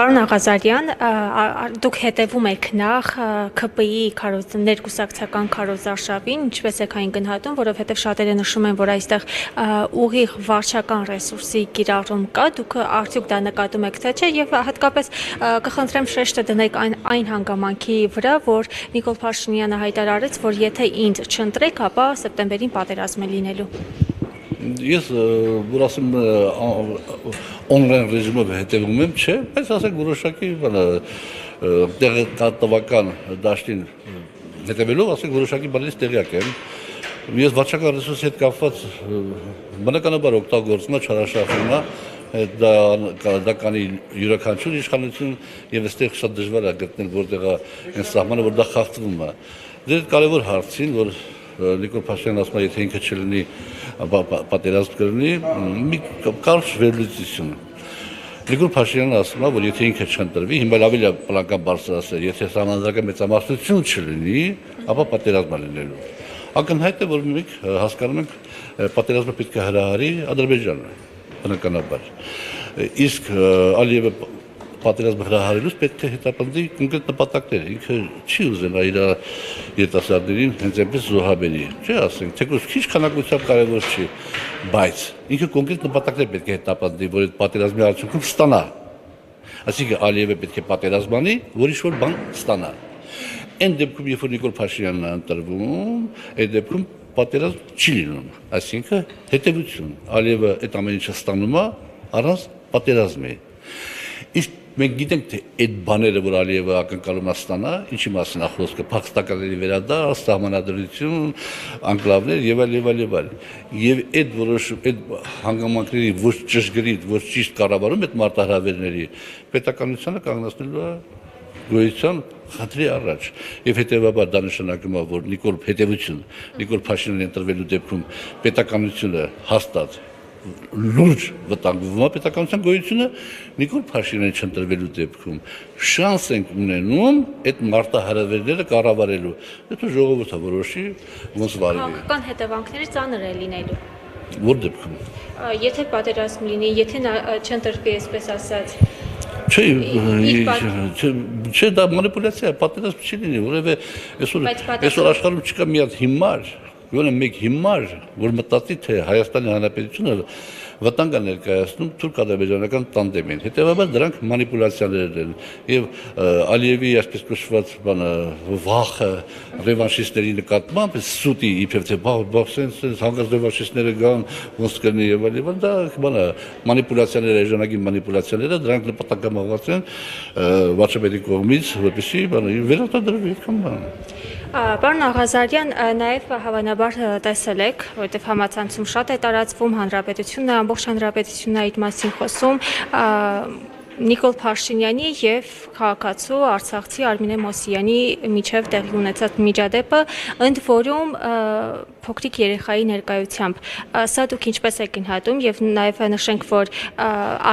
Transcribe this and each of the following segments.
Պարոն Աղազարյան, դուք հետևում եք նախ ՔՊԻ ներկուսակցական քարոզարշավին, ինչպես եք այն գնահատում, որովհետև շատերը նշում են, որ այստեղ ուղիղ վարչական ռեսուրսի կիրառում կա, դուք արդյոք դա նկատում եք թե չէ, եւ հատկապես կխնդրեմ շեշտը դնեք այն հանգամանքի վրա, որ Նիկոլ Փաշինյանը հայտարարեց, որ եթե ինձ չընտրեք, ապա սեպտեմբերին պատերազմ է լինելու։ Ես որ ասեմ օնլայն ռեժիմով հետևում եմ, չէ, բայց ասենք որոշակի տեղեկատվական դաշտին հետևելով, ասենք որոշակի բանից տեղյակ եմ։ Ես վարչական ռեսուրսի հետ կապված բնականաբար օգտագործում եմ չարաշահում դա կանի յուրաքանչյուր իշխանություն եւ այստեղ շատ դժվար է գտնել որտեղ այն սահմանը որ դա խախտվում է։ Դե կարևոր հարցին, որ Նիկոլ Փաշինյանն ասում է, եթե ինքը չլինի, պատերազմ կլինի, մի կարճ վերլուծություն։ Նիկոլ Փաշինյանն ասում է, որ եթե ինքը չընտրվի, հիմա ավելի պլանական բարձր ասել, եթե համանդրական մեծամասնություն չլինի, ապա պատերազմ է լինելու։ Ակնհայտ է, որ մենք հասկանում ենք, պատերազմը պետք է հրահարի Ադրբեջանը, բնականաբար։ Իսկ Ալիևը պատերազմը հրահարելուց պետք է հետապնդի կոնկրետ նպատակներ, ինքը չի ուզենա իր երիտասարդներին հենց այնպես զոհաբերի, չէ՞ ասենք, թեկուզ քիչ քանակությամբ կարևոր չի, բայց ինքը կոնկրետ նպատակներ պետք է հետապնդի, որ այդ պատերազմի արդյունքում ստանա։ Այսինքն Ալիևը պետք է պատերազմանի, որ ինչ-որ բան ստանա։ Այն դեպքում, երբ որ Նիկոլ Փաշինյանն է ընտրվում, այդ դեպքում պատերազմ չի լինում, այսինքն հետևություն։ Ալիևը այդ ամեն ինչը ստանում է առանց պատերազմի։ Իսկ մենք գիտենք, թե այդ բաները, որ Ալիևը ակնկալում է ստանա, ինչի մասին է խոսքը, փախստականների վերադարձ, սահմանադրություն, անկլավներ եւ այլ եւ այլ եւ այլ։ Եվ այդ որոշում, այդ հանգամանքների ոչ ճշգրիտ, ոչ ճիշտ կառավարում այդ մարտահրավերների պետականությունը կանգնեցնելու է գոյության խնդրի առաջ։ Եվ հետեւաբար դա նշանակում է, որ Նիկոլ Փաշինյանը ընտրվելու դեպքում պետականությունը հաստատ լուրջ վտանգվում է պետականության գոյությունը, Նիկոլ Փաշինյանը չընտրվելու դեպքում շանս ենք ունենում այդ մարտահրավերները կառավարելու։ Եթե ժողովուրդը որոշի, ոնց վարվի։ Քաղաքական հետևանքները ծանր է լինելու։ Որ դեպքում։ Եթե պատերազմ լինի, եթե նա չընտրվի, այսպես ասած։ Չէ, դա մանիպուլյացիա է, պատերազմ չի լինի, որովհետև այսօր աշխարհում չկա մի հատ հիմար, Յոնը մեկ հիմար, որ մտածի, թե Հայաստանի Հանրապետությունը վտանգ է ներկայացնում թուրք-ադրբեջանական տանդեմին։ Հետևաբար դրանք մանիպուլյացիաներ են եւ Ալիևի այսպես կոչված վախը ռևանշիստների նկատմամբ սուտի իբր թե բախսենց հանգած ռևանշիստները գան ոնց կլինի եւ այլն, դա մանիպուլյացիաներ, էժանագին մանիպուլյացիաներ, դրանք նպատակամաղված են վարչապետի կողմից, որպեսզի վերարտադրվի այդքան բան։ Պարոն Աղազարյան, նաև հավանաբար տեսել եք, որովհետև համացանցում շատ է տարածվում, հանրապետությունն ամբողջ հանրապետությունն այդ մասին խոսում, Նիկոլ Փաշինյանի եւ քաղաքացու արցախցի Արմինե Մոսյանի միջև տեղի ունեցած միջադեպը, ընդ որում փոքրիկ երեխայի ներկայությամբ։ Սա դուք ինչպես եք գնահատում եւ նաեւ նշենք, որ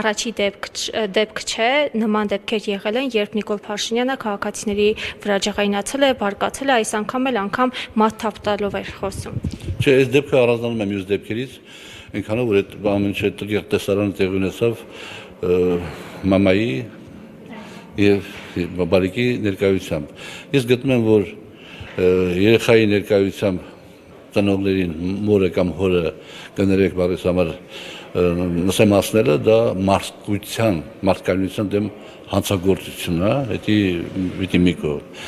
առաջի դեպք չէ, նման դեպքեր եղել են, երբ Նիկոլ Փաշինյանը քաղաքացիների վրա ջղայնացել է, բարկացել է, այս անգամ մատ թափ տալով էր խոսում։ Չէ, այս դեպքը առանձնանում է մյուս դեպքերից, այնքանով որ այդ ամեն ինչը տղիակ տեսարանը տեղի ունեցավ մամայի եւ բաբալիկի ներկայությամբ։ Ես գտնում եմ, որ երեխայի ներկայությամբ ծնողներին մորը կամ հորը կներեք բարես համար նսեմացնելը դա մարդկայնության դեմ հանցագործություն է, դա մի կողմ։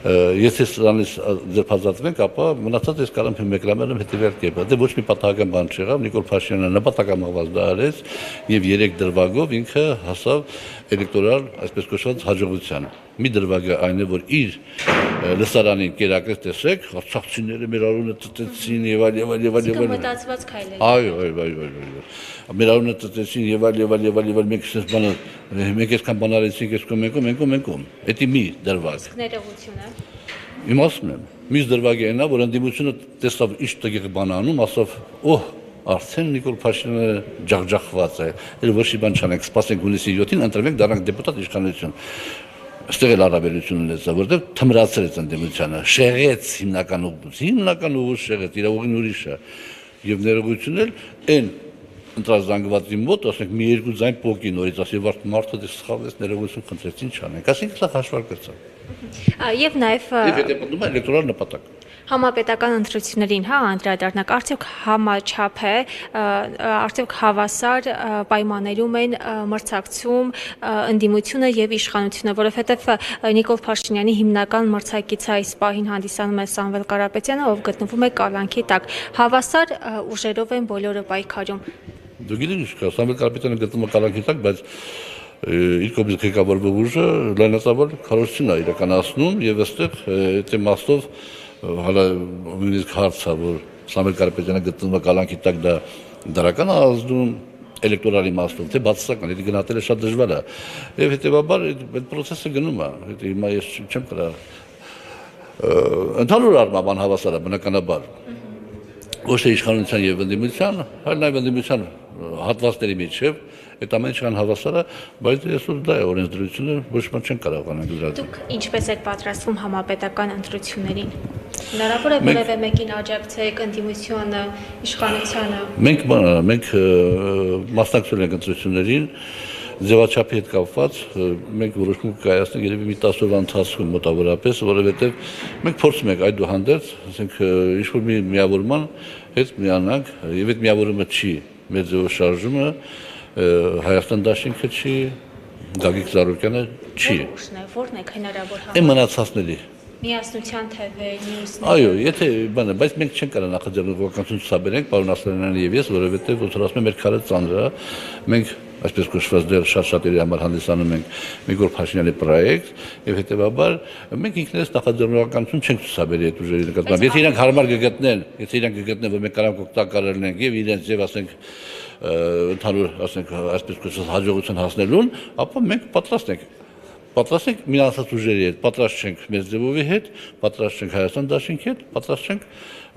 Եթե սրանից ձերբազատվենք, ապա մնացած այս կարող եմ մեկնաբանել հետևյալ կերպով։ Դե ոչ մի պատահական բան չեղավ, Նիկոլ Փաշինյանը նպատակամաղված դա արեց եւ 3 դրվագով ինքը հասավ էլեկտորալ, այսպես կոչված հաջողության։ Մի դրվագը այն է, որ իր լսարանին կերակրեց, տեսեք, արցախցիները մեր արունը ծծեցին եւ այլ։ Մտածված քայլ է։ Այո։ Մեր արունը ծծեցին եւ այլ, մենք այսպես բանը, մենք այսքան բան արեցինք, այսքան Դա մի դրվագ։ Ներողությունը։ Իմ ասում եմ, մյուս դրվագը այնա, որ ընդդիմությունը տեսավ ինչ տղիղ բան անում, ասավ, արդեն Նիկոլ Փաշինյանը ջախջախված է, ոչ մի բան չանենք, սպասենք հունիսի 7-ին, ընտրվենք դառնանք դեպուտատ իշխանություն։ Այստեղ էլ առավելություն ունեցավ, որտեղ թմրացրեց ընդդիմությանը, շեղեց հիմնական ուղղություն, շեղեց, իր ուղին ուրիշ է, եւ ներողություն էլ այն ընտրազանգվածի մոտ, ասենք մի երկու ձայն փոկի նորից, ասի վարդ մարդը դες սխալվեց, ներողություն խնդրեց, ինչ անենք, ասենք սա հաշվարկեցա։ Եվ նաև Եվ հետո մտնում է էլեկտորալ նպատակ։ Համապետական ընտրություններին անդրադառնանք, արդյոք համաչափ է, արդյոք հավասար պայմաններում են մրցակցում ընդդիմությունը եւ իշխանությունը, որովհետեւ Նիկոլ Փաշինյանի հիմնական մրցակիցը այս պահին հանդիսանում է Սամվել Կարապետյանը, ով գտնվում է կալանքի տակ։ Հավասար ուժերով են բոլորը պայքարում։ Դու գիտես ինչ կա, Սամվել Կարապետյանը գտնվում է կալանքի տակ, բայց իր կողմից ղեկավարվող ուժը լայնածավալ քարոզություն է իրականացնում եւ այստեղ այդ իմաստով հələ նույնիսկ հարցը, որ Սամվել Կարապետյանը գտնվում է կալանքի տակ, դա դրական է ազդում էլեկտորալ իմաստով, թե բացասական, դա գնահատելը շատ դժվար է։ Եվ հետեւաբար այդ process-ը գնում է։ Հետո հիմա ես չեմ կարա ընդհանուր առմամբ անհավասար է բնականաբար։ Ոչ թե իշխանության եւ ընդդիմության, այլ նաեւ ընդդիմության հատվածների միջև այդ ամեն ինչն հավասար է, բայց այսօր դա է օրենսդրությունը, ոչ մի չեն կարող անենք դրա։ Դուք ինչպես եք պատրաստվում համապետական ընտրություններին։ Հնարավոր է որևէ մեկին աջակցեք ընդդիմությանը, իշխանությանը։ Մենք մասնակցել ենք ընտրություններին, ձևաչափի հետ կապված, մենք որոշում կայացնենք երևի մի 10 օրվա ընթացքում մոտավորապես, որովհետև մենք փորձում ենք այդուհանդերձ, ասենք ինչ-որ մի միավորման հետ միանանք, եւ այդ միավորումը չի մեր ձևով շարժումը, Հայաստան դաշինքը չի, Գագիկ Ծառուկյանը չի։ Որն է հնարավոր Այն մնացածների միասնության թևեր, մյուսներ։ Այո, եթե բանը, բայց մենք չենք կարող նախաձեռնողականություն ցուցաբերենք, պարոն Ասլանյանը եւ ես, որովհետեւ ոնց որ ասում եմ, մեր քարը ծանր է, մենք այսպես կոչված դեռ շատ-շատերի համար հանդիսանում ենք Նիկոլ Փաշինյանի պրոյեկտ եւ հետեւաբար մենք ինքներս նախաձեռնողականություն չենք ցուցաբերի այդ ուժերի նկատմամբ։ Եթե իրանք հարմար կգտնեն, որ մենք կարող օգտակար լինենք եւ իրենց եւ ասենք ընդհանուր ասենք այսպես կոչված հաջողություն հասնելուն, ապա մենք պատրաստ ենք միացած ուժերի հետ, պատրաստ չենք մեր ձևովի հետ, պատրաստ չենք Հայաստան դաշինքի հետ, պատրաստ չենք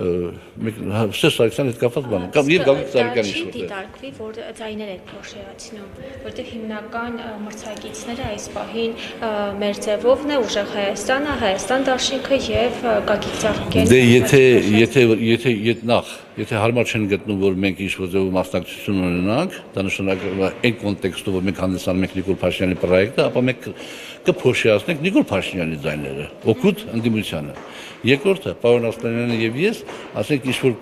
Սերժ Սարգսյանի հետ կապված բանը, կամ եւ Գագիկ Ծառուկյանի շուտ։ Դիտարկվի, որ ձայներ եք փոշիացնում, որտեղ հիմնական մրցակիցները այս պահին մեր ձևովն է ուժեղ Հայաստանը, Հայաստան դաշինքը եւ Գագիկ Ծառուկյանը։ Դե եթե հարմար չեն գտնում, որ մենք ինչ-որ ձևով մասնակցություն ունենանք, դա նշանակում է այն կոնտեքստով, որ մենք հանդիսանում ենք Նիկոլ Փաշինյանի պրոյեկտը, ապա մենք կփոշիացնենք Նիկոլ Փաշինյանի ձայները, օգուտ ընդդիմությանը։ Երկրորդը, պարոն Ասլանյանը եւ ես, ասենք ինչ-որ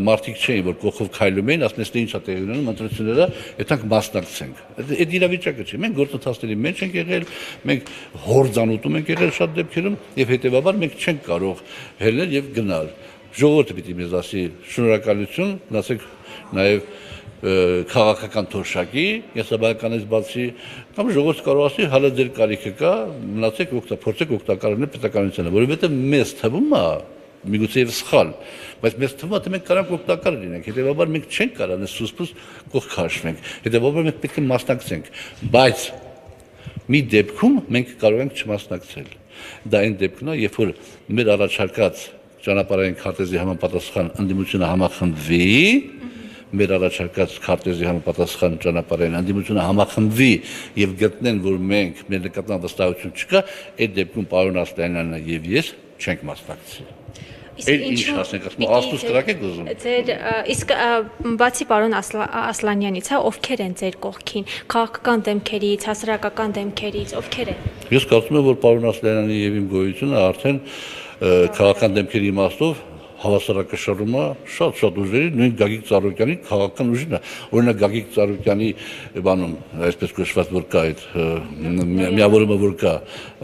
մարդիկ չէին, որ կողքով քայլում էին, ասում են ինչա տեղի ունենում ընտրությունները, այդտեղ մասնակցենք։ Այդ իրավիճակը չի։ Մենք գործընթացների մեջ ենք եղել, մենք հորձանուտում ենք եղել շատ դեպքերում եւ հետեւաբար մենք չենք կարող հելնել եւ գնալ։ Ժողովուրդը պիտի մեզ ասի շնորհակալություն, մնացեք նաեւ քաղաքական թոշակի, եսաբանականից բացի, կամ ժողովուրդը կարող ասի, հələ ձեր կարիքը կա, մնացեք փորձեք օգտակար լինել պետականությանը, որովհետեւ մեզ թվում է, միգուցե եւ սխալ, բայց մեզ թվում է, թե մենք կարող օգտակար լինենք, հետեւաբար մենք չենք կարող սուսպուս կողք քաշվենք, հետեւաբար մենք պետք է մասնակցենք, բայց մի դեպքում մենք կարող ենք չմասնակցել։ Դա այն դեպքն է, երբ որ մեր առաջարկած ճանապարհային քարտեզի համապատասխան ընդդիմությունը համախմբվի, մեր առաջարկած քարտեզի համապատասխան ճանապարհային ընդդիմությունը համախմբվի եւ գտնեն, որ մենք մեր նկատմամբ վստահություն չկա, այդ դեպքում պարոն Ասլանյանը եւ ես չենք մասնակցի։ Ինչ ասենք, ասում աստուց կրակեք ուզում։ Իսկ բացի պարոն Ասլանյանից, ովքեր են ձեր կողքին, քաղաքական դեմքերից, հասարակական դեմքերից, ովքեր են։ Ես կարծում եմ, որ պարոն Ասլանյանի եւ իմ գոյությունը արդեն քաղաքական դեմքերի իմաստով հավասարակշռում է շատ ուժերի, նույն Գագիկ Ծառուկյանի քաղաքական ուժին է։ Օրինակ Գագիկ Ծառուկյանի բանում, այսպես կոչված որ կա այդ միավորումը որ կա,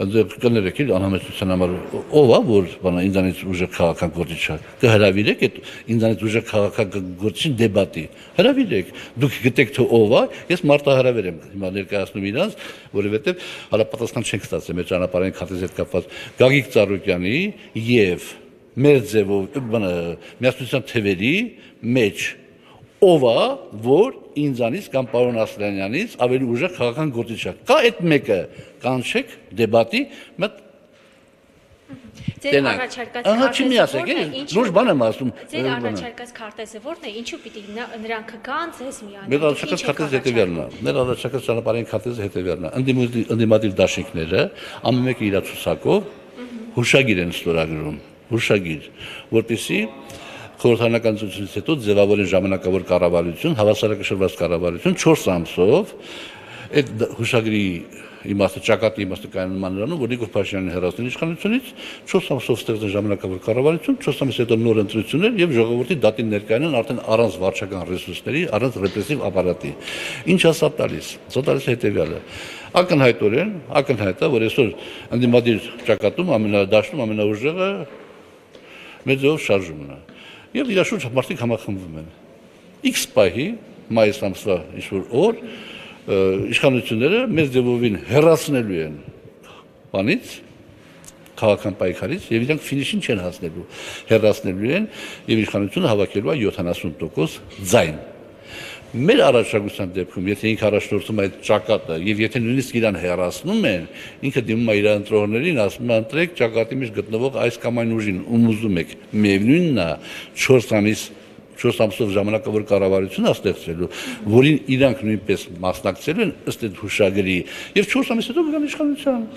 այնտեղ կներեք իլ անհամեցության համար ով է որ բանը ինձանից ուժեղ քաղաքական գործիչ է։ Կհրավիրեք այդ ինձանից ուժեղ քաղաքական գործիչին դեբատի։ Հրավիրեք։ Դուք գտեք թե ով է, ես մարտահրավեր եմ հիմա ներկայացնում իրանց, որովհետև հələ պատասխան չենք ստացել մեր ճանապարհային քարտեզի հետ կապված Գագիկ Ծառուկյանի եւ մեր ձևով միասնության թևերի մեջ ով է, որ ինձանից կամ պարոն Ասլանյանից ավելի ուժեղ քաղաքական գործիչ է։ Կա այդ մեկը, կանչեք դեբատի, մտ Ձեր առաջարկած քարտեզը որն է, ինչու պիտի նրանք գան ձեզ միանան։ Մեր առաջարկած քարտեզը հետևյալն է։ Մեր առաջարկած ճանապարհային քարտեզը հետևյալն է։ Ընդդիմադիր դաշինքները ամեն մեկը իր ցուցակով հուշագիր են ստորագրում, որպեսզի խորհրդարանական ծույլից հետո ձևավորեն ժամանակավոր կառավարություն, հավասարակշռված կառավարություն 4 ամսով այդ հուշագրի իմաստը ճակատի իմաստը կայանում նրանում, որ Նիկոլ Փաշինյանին հեռացնեն իշխանությունից, 4 ամսով ստեղծեն ժամանակավոր կառավարություն, 4 ամսից հետո նոր ընտրություններ եւ ժողովրդի դատին ներկայանան արդեն առանց վարչական ռեսուրսների, առանց ռեպրեսիվ ապարատի։ Ինչ ասա տալիս։ Սա տալիս հետեւյալը։ Ակնհայտ է, որ այսօր ընդդիմադիր ճակատում ամենադաշտում ամենաուժեղը մեծով շարժումն է։ Եվ իր շուրջ մարդիկ համախմբվում են։ X պահի մայիս ամսվա ինչ-որ օր իշխանությունները մեծ ձևովին հեռացնելու են բանից, քաղաքական պայքարից եւ իրանք ֆինիշին չեն հասնելու, հեռացնելու են եւ իշխանությունը հավաքելու է 70% ձայն։ Մեր առաջարկության դեպքում, եթե ինքը առաջնորդում է այդ ճակատը եւ եթե նույնիսկ իրան հեռացնում են, ինքը դիմում է իր ընտրողներին, ասում է ընտրեք ճակատի մեջ գտնվող այս կամ այն ուժին, ում ուզում եք։ Միևնույնն է 4 ամսով ժամանակավոր կառավարություն է ստեղծելու, որին իրանք նույնպես մասնակցելու են ըստ այդ հուշագրի եւ 4 ամիս հետո գան իշխանության։